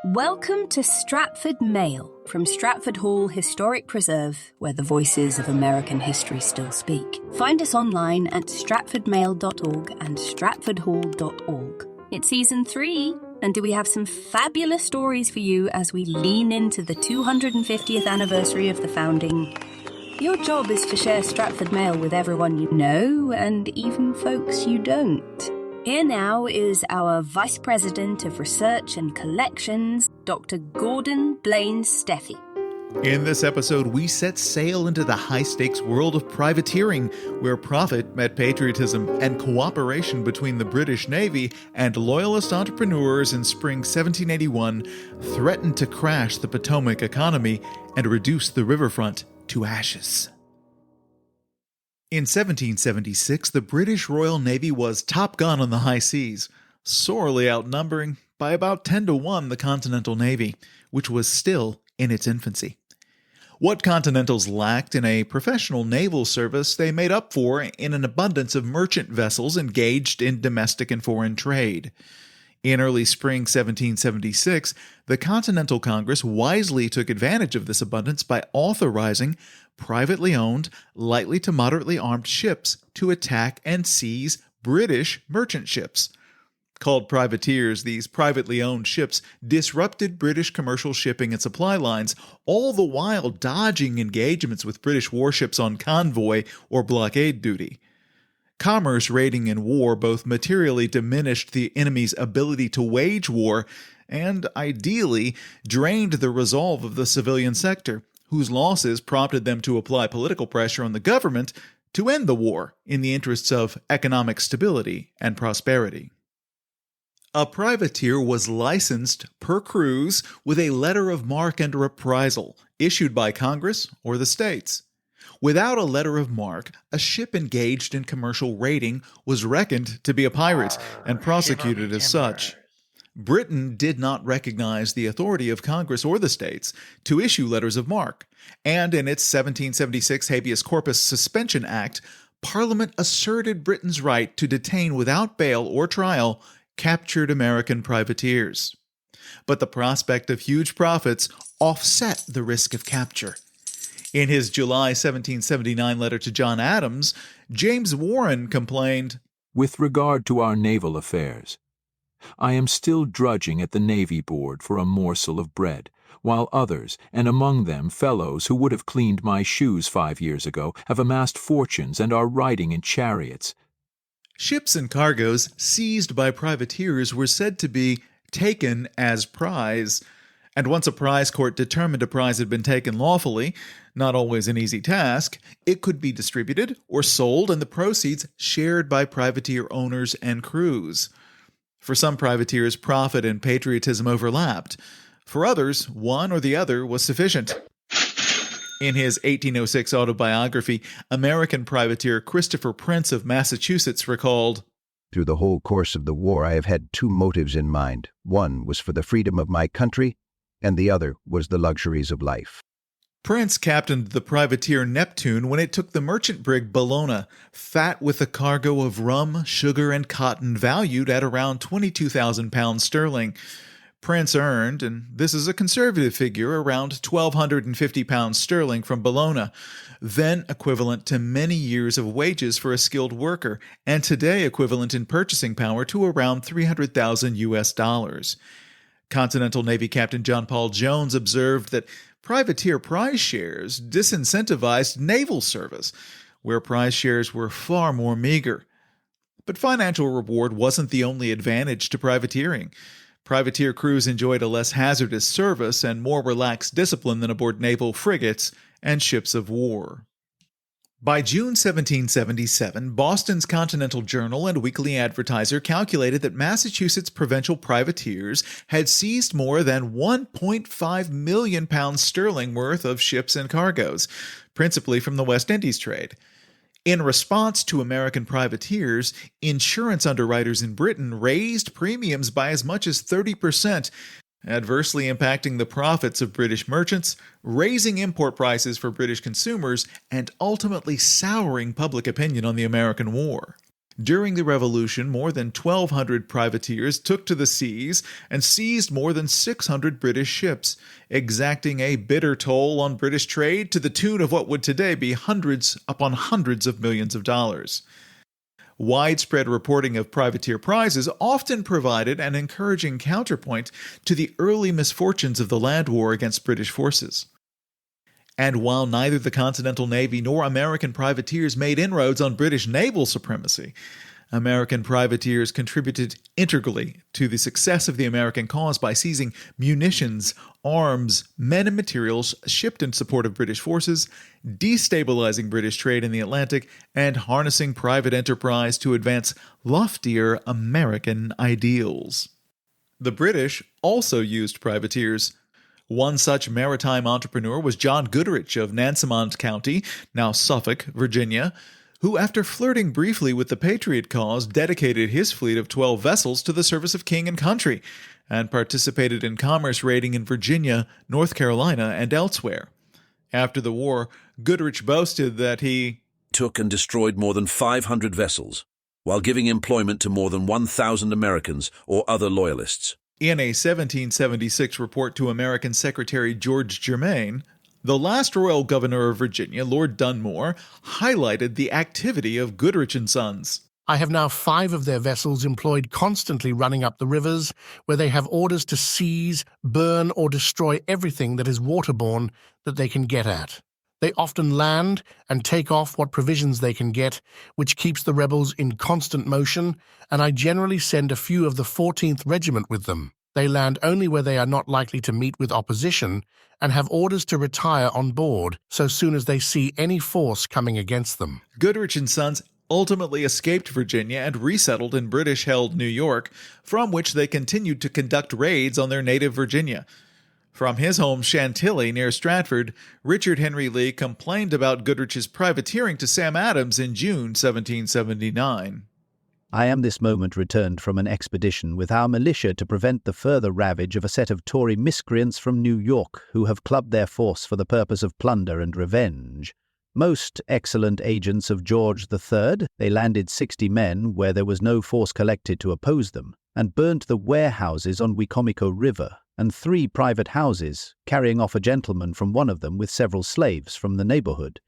Welcome to Stratford Mail from Stratford Hall Historic Preserve, where the voices of American history still speak. Find us online at stratfordmail.org and stratfordhall.org. It's season 3, and do we have some fabulous stories for you as we lean into the 250th anniversary of the founding. Your job is to share Stratford Mail with everyone you know, and even folks you don't. Here now is our Vice President of Research and Collections, Dr. Gordon Blaine Steffi. In this episode, we set sail into the high-stakes world of privateering, where profit met patriotism and cooperation between the British Navy and loyalist entrepreneurs in spring 1781 threatened to crash the Potomac economy and reduce the riverfront to ashes. In 1776, the British Royal Navy was top gun on the high seas, sorely outnumbering by about 10-1 the Continental Navy, which was still in its infancy. What Continentals lacked in a professional naval service, they made up for in an abundance of merchant vessels engaged in domestic and foreign trade. In early spring 1776, the Continental Congress wisely took advantage of this abundance by authorizing privately owned, lightly to moderately armed ships to attack and seize British merchant ships. Called privateers, these privately owned ships disrupted British commercial shipping and supply lines, all the while dodging engagements with British warships on convoy or blockade duty. Commerce raiding in war both materially diminished the enemy's ability to wage war and, ideally, drained the resolve of the civilian sector, whose losses prompted them to apply political pressure on the government to end the war in the interests of economic stability and prosperity. A privateer was licensed per cruise with a letter of marque and reprisal issued by Congress or the states. Without a letter of marque, a ship engaged in commercial raiding was reckoned to be a pirate and prosecuted as such. Britain did not recognize the authority of Congress or the states to issue letters of marque, and in its 1776 Habeas Corpus Suspension Act, Parliament asserted Britain's right to detain without bail or trial captured American privateers. But the prospect of huge profits offset the risk of capture. In his July 1779 letter to John Adams, James Warren complained, "With regard to our naval affairs, I am still drudging at the Navy Board for a morsel of bread, while others, and among them fellows who would have cleaned my shoes 5 years ago, have amassed fortunes and are riding in chariots." Ships and cargoes seized by privateers were said to be taken as prize, and once a prize court determined a prize had been taken lawfully, not always an easy task, it could be distributed or sold and the proceeds shared by privateer owners and crews. For some privateers, profit and patriotism overlapped. For others, one or the other was sufficient. In his 1806 autobiography, American privateer Christopher Prince of Massachusetts recalled, "Through the whole course of the war, I have had 2 motives in mind. One was for the freedom of my country, and the other was the luxuries of life." Prince captained the privateer Neptune when it took the merchant brig Bellona, fat with a cargo of rum, sugar, and cotton valued at around £22,000. Prince earned, and this is a conservative figure, around £1,250 from Bellona, then equivalent to many years of wages for a skilled worker, and today equivalent in purchasing power to around $300,000. Continental Navy Captain John Paul Jones observed that privateer prize shares disincentivized naval service, where prize shares were far more meager. But financial reward wasn't the only advantage to privateering. Privateer crews enjoyed a less hazardous service and more relaxed discipline than aboard naval frigates and ships of war. By June 1777, Boston's Continental Journal and Weekly Advertiser calculated that Massachusetts provincial privateers had seized more than £1.5 million worth of ships and cargoes, principally from the West Indies trade. In response to American privateers, insurance underwriters in Britain raised premiums by as much as 30%, adversely impacting the profits of British merchants, raising import prices for British consumers, and ultimately souring public opinion on the American war. During the Revolution, more than 1,200 privateers took to the seas and seized more than 600 British ships, exacting a bitter toll on British trade to the tune of what would today be hundreds upon hundreds of millions of dollars. Widespread reporting of privateer prizes often provided an encouraging counterpoint to the early misfortunes of the land war against British forces. And while neither the Continental Navy nor American privateers made inroads on British naval supremacy, American privateers contributed integrally to the success of the American cause by seizing munitions, arms, men, and materials shipped in support of British forces, destabilizing British trade in the Atlantic, and harnessing private enterprise to advance loftier American ideals. The British also used privateers. One such maritime entrepreneur was John Goodrich of Nansemond County, now Suffolk, Virginia, who, after flirting briefly with the Patriot cause, dedicated his fleet of 12 vessels to the service of king and country, and participated in commerce raiding in Virginia, North Carolina, and elsewhere. After the war, Goodrich boasted that he took and destroyed more than 500 vessels, while giving employment to more than 1,000 Americans or other loyalists. In a 1776 report to American Secretary George Germain, the last royal governor of Virginia, Lord Dunmore, highlighted the activity of Goodrich and Sons. I have now 5 of their vessels employed constantly running up the rivers, where they have orders to seize, burn, or destroy everything that is waterborne that they can get at. They often land and take off what provisions they can get, which keeps the rebels in constant motion, and I generally send a few of the 14th Regiment with them. They land only where they are not likely to meet with opposition, and have orders to retire on board so soon as they see any force coming against them. Goodrich and Sons ultimately escaped Virginia and resettled in British-held New York, from which they continued to conduct raids on their native Virginia. From his home Chantilly near Stratford, Richard Henry Lee complained about Goodrich's privateering to Sam Adams in June 1779. I am this moment returned from an expedition with our militia to prevent the further ravage of a set of Tory miscreants from New York who have clubbed their force for the purpose of plunder and revenge. Most excellent agents of George III, they landed 60 men where there was no force collected to oppose them, and burnt the warehouses on Wicomico River, and 3 private houses, carrying off a gentleman from one of them with several slaves from the neighborhood.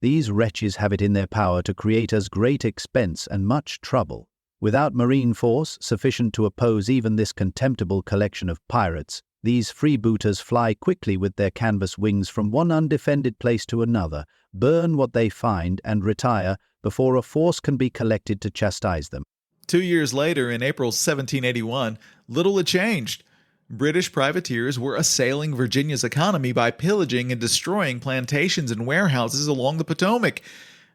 These wretches have it in their power to create us great expense and much trouble. Without marine force sufficient to oppose even this contemptible collection of pirates, these freebooters fly quickly with their canvas wings from one undefended place to another, burn what they find, and retire before a force can be collected to chastise them. 2 years later, in April 1781, little had changed. British privateers were assailing Virginia's economy by pillaging and destroying plantations and warehouses along the Potomac,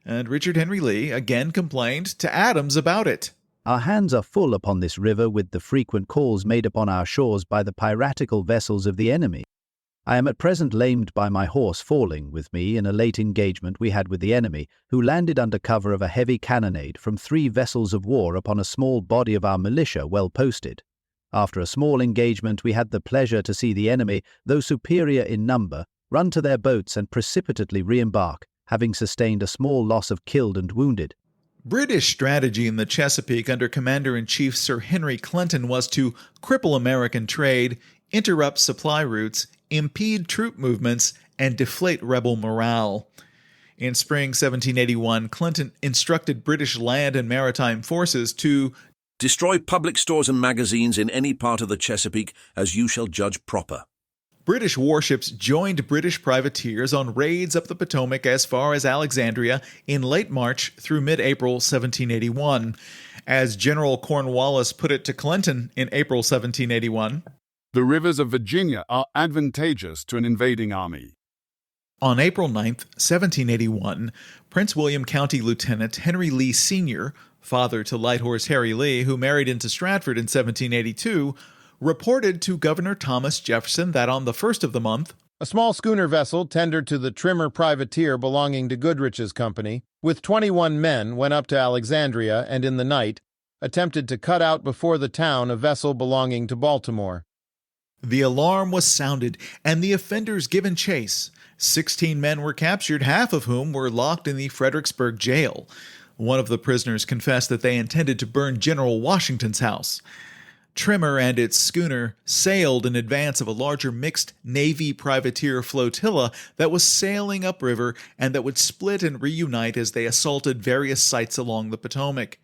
and Richard Henry Lee again complained to Adams about it. Our hands are full upon this river with the frequent calls made upon our shores by the piratical vessels of the enemy. I am at present lamed by my horse falling with me in a late engagement we had with the enemy, who landed under cover of a heavy cannonade from 3 vessels of war upon a small body of our militia well posted. After a small engagement, we had the pleasure to see the enemy, though superior in number, run to their boats and precipitately re-embark, having sustained a small loss of killed and wounded. British strategy in the Chesapeake under Commander-in-Chief Sir Henry Clinton was to cripple American trade, interrupt supply routes, impede troop movements, and deflate rebel morale. In spring 1781, Clinton instructed British land and maritime forces to destroy public stores and magazines in any part of the Chesapeake as you shall judge proper. British warships joined British privateers on raids up the Potomac as far as Alexandria in late March through mid-April 1781. As General Cornwallis put it to Clinton in April 1781, "The rivers of Virginia are advantageous to an invading army." On April 9, 1781, Prince William County Lieutenant Henry Lee Sr., father to Light Horse Harry Lee, who married into Stratford in 1782, reported to Governor Thomas Jefferson that on the 1st of the month, a small schooner vessel tendered to the Trimmer privateer belonging to Goodrich's company, with 21 men, went up to Alexandria and in the night attempted to cut out before the town a vessel belonging to Baltimore. The alarm was sounded and the offenders given chase. 16 men were captured, half of whom were locked in the Fredericksburg jail. One of the prisoners confessed that they intended to burn General Washington's house. Trimmer and its schooner sailed in advance of a larger mixed Navy privateer flotilla that was sailing upriver and that would split and reunite as they assaulted various sites along the Potomac.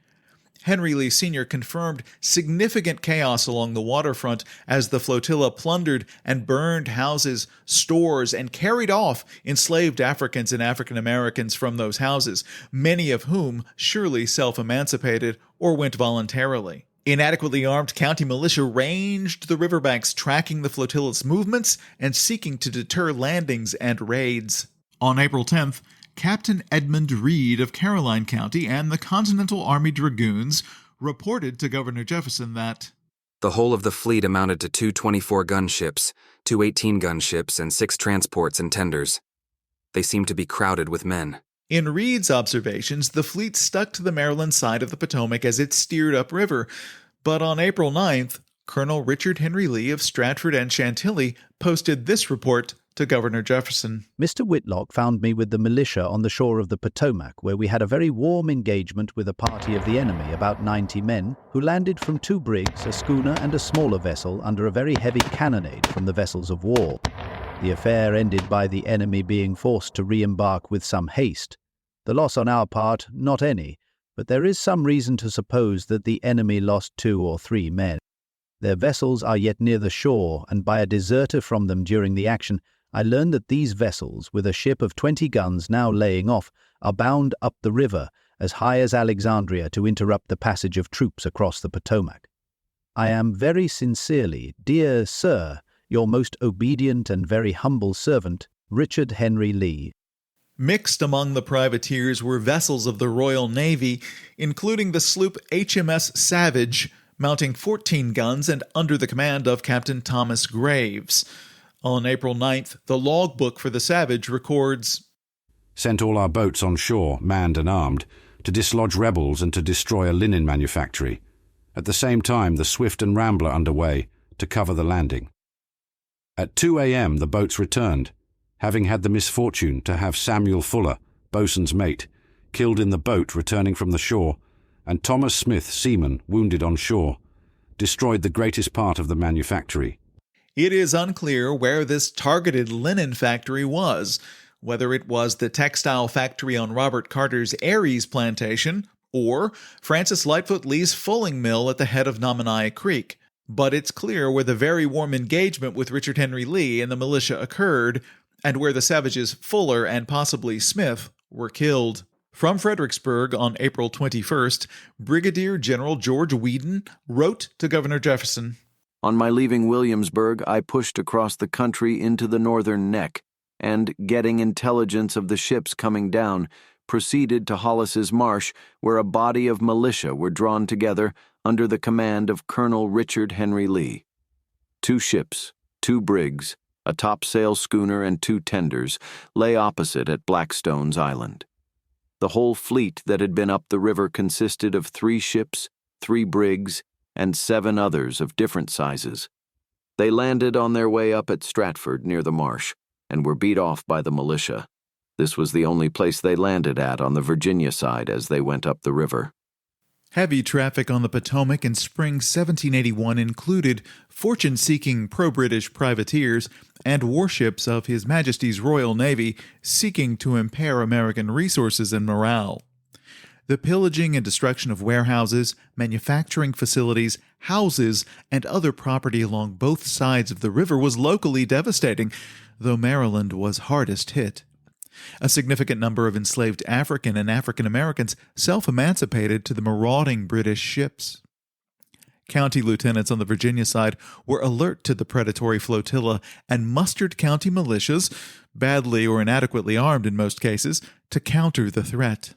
Henry Lee Sr. confirmed significant chaos along the waterfront as the flotilla plundered and burned houses, stores, and carried off enslaved Africans and African Americans from those houses, many of whom surely self-emancipated or went voluntarily. Inadequately armed county militia ranged the riverbanks, tracking the flotilla's movements and seeking to deter landings and raids. On April 10th, Captain Edmund Reed of Caroline County and the Continental Army Dragoons reported to Governor Jefferson that the whole of the fleet amounted to 2 24-gun ships, 2 18-gun ships, and 6 transports and tenders. They seemed to be crowded with men. In Reed's observations, the fleet stuck to the Maryland side of the Potomac as it steered upriver. But on April 9th, Colonel Richard Henry Lee of Stratford and Chantilly posted this report to Governor Jefferson. Mr. Whitlock found me with the militia on the shore of the Potomac, where we had a very warm engagement with a party of the enemy, about 90 men, who landed from 2 brigs, a schooner and a smaller vessel, under a very heavy cannonade from the vessels of war. The affair ended by the enemy being forced to re-embark with some haste. The loss on our part, not any, but there is some reason to suppose that the enemy lost 2 or 3 men. Their vessels are yet near the shore, and by a deserter from them during the action, I learned that these vessels, with a ship of 20 guns now laying off, are bound up the river as high as Alexandria to interrupt the passage of troops across the Potomac. I am very sincerely, dear Sir, your most obedient and very humble servant, Richard Henry Lee. Mixed among the privateers were vessels of the Royal Navy, including the sloop HMS Savage, mounting 14 guns and under the command of Captain Thomas Graves. On April 9th, the logbook for the Savage records, "Sent all our boats on shore, manned and armed, to dislodge rebels and to destroy a linen manufactory. At the same time, the Swift and Rambler under way to cover the landing. At 2 a.m. the boats returned, having had the misfortune to have Samuel Fuller, boatswain's mate, killed in the boat returning from the shore, and Thomas Smith, seaman, wounded on shore, destroyed the greatest part of the manufactory." It is unclear where this targeted linen factory was, whether it was the textile factory on Robert Carter's Aries plantation or Francis Lightfoot Lee's fulling mill at the head of Nominee Creek. But it's clear where the very warm engagement with Richard Henry Lee and the militia occurred, and where the Savages Fuller and possibly Smith were killed. From Fredericksburg on April 21st, Brigadier General George Whedon wrote to Governor Jefferson, "On my leaving Williamsburg, I pushed across the country into the northern neck, and, getting intelligence of the ships coming down, proceeded to Hollis's Marsh, where a body of militia were drawn together under the command of Colonel Richard Henry Lee. 2 ships, 2 brigs, a topsail schooner and 2 tenders lay opposite at Blackstone's Island. The whole fleet that had been up the river consisted of 3 ships, 3 brigs, and 7 others of different sizes. They landed on their way up at Stratford near the marsh, and were beat off by the militia. This was the only place they landed at on the Virginia side as they went up the river." Heavy traffic on the Potomac in spring 1781 included fortune-seeking pro-British privateers and warships of His Majesty's Royal Navy seeking to impair American resources and morale. The pillaging and destruction of warehouses, manufacturing facilities, houses, and other property along both sides of the river was locally devastating, though Maryland was hardest hit. A significant number of enslaved African and African Americans self-emancipated to the marauding British ships. County lieutenants on the Virginia side were alert to the predatory flotilla and mustered county militias, badly or inadequately armed in most cases, to counter the threat.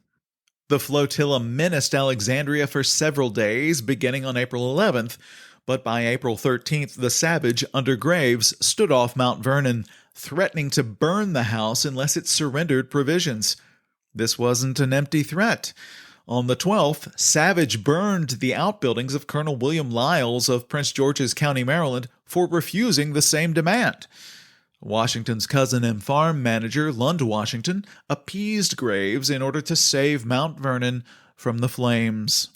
The flotilla menaced Alexandria for several days, beginning on April 11th, but by April 13th, the Savage, under Graves, stood off Mount Vernon, threatening to burn the house unless it surrendered provisions. This wasn't an empty threat. On the 12th, Savage burned the outbuildings of Colonel William Lyles of Prince George's County, Maryland, for refusing the same demand. Washington's cousin and farm manager, Lund Washington, appeased Graves in order to save Mount Vernon from the flames.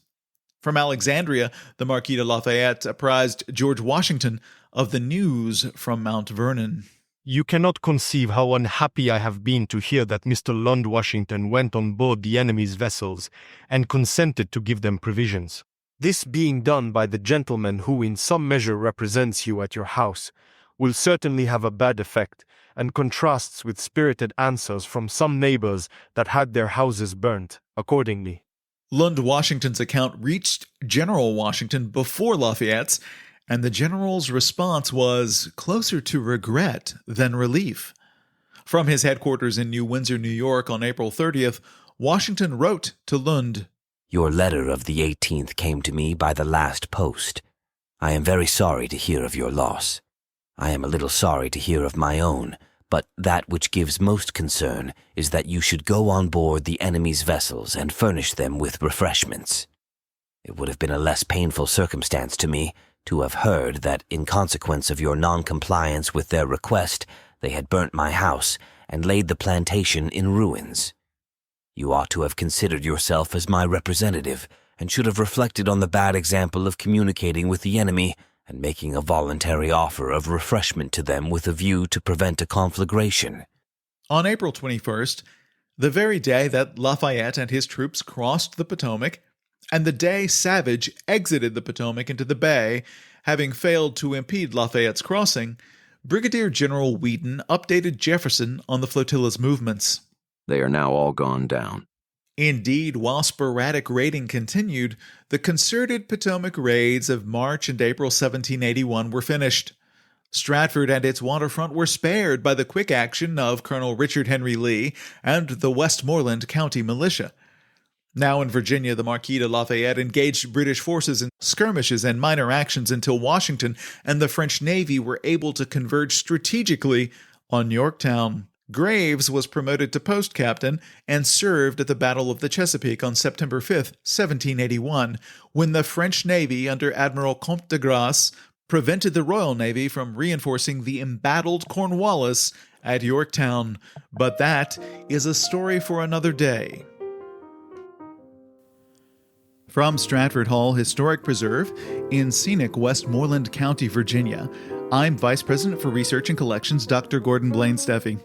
From Alexandria, the Marquis de Lafayette apprised George Washington of the news from Mount Vernon. You cannot conceive how unhappy I have been to hear that Mr. Lund Washington went on board the enemy's vessels and consented to give them provisions. This being done by the gentleman who in some measure represents you at your house will certainly have a bad effect, and contrasts with spirited answers from some neighbors that had their houses burnt accordingly. Lund Washington's account reached General Washington before Lafayette's, and the general's response was closer to regret than relief. From his headquarters in New Windsor, New York on April 30th, Washington wrote to Lund, "Your letter of the 18th came to me by the last post. I am very sorry to hear of your loss. I am a little sorry to hear of my own, but that which gives most concern is that you should go on board the enemy's vessels and furnish them with refreshments. It would have been a less painful circumstance to me to have heard that in consequence of your non-compliance with their request, they had burnt my house and laid the plantation in ruins. You ought to have considered yourself as my representative, and should have reflected on the bad example of communicating with the enemy and making a voluntary offer of refreshment to them with a view to prevent a conflagration." On April 21st, the very day that Lafayette and his troops crossed the Potomac, and the day Savage exited the Potomac into the bay, having failed to impede Lafayette's crossing, Brigadier General Wheaton updated Jefferson on the flotilla's movements. They are now all gone down. Indeed, while sporadic raiding continued, the concerted Potomac raids of March and April 1781 were finished. Stratford and its waterfront were spared by the quick action of Colonel Richard Henry Lee and the Westmoreland County Militia. Now in Virginia, the Marquis de Lafayette engaged British forces in skirmishes and minor actions until Washington and the French Navy were able to converge strategically on Yorktown. Graves was promoted to post captain and served at the Battle of the Chesapeake on September 5, 1781, when the French Navy under Admiral Comte de Grasse prevented the Royal Navy from reinforcing the embattled Cornwallis at Yorktown. But that is a story for another day. From Stratford Hall Historic Preserve in scenic Westmoreland County, Virginia, I'm Vice President for Research and Collections, Dr. Gordon Blaine Steffi.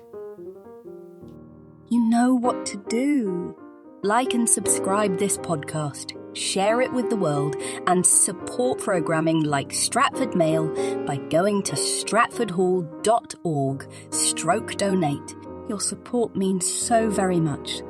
You know what to do. Like and subscribe this podcast, share it with the world, and support programming like Stratford Mail by going to stratfordhall.org/donate. Your support means so very much.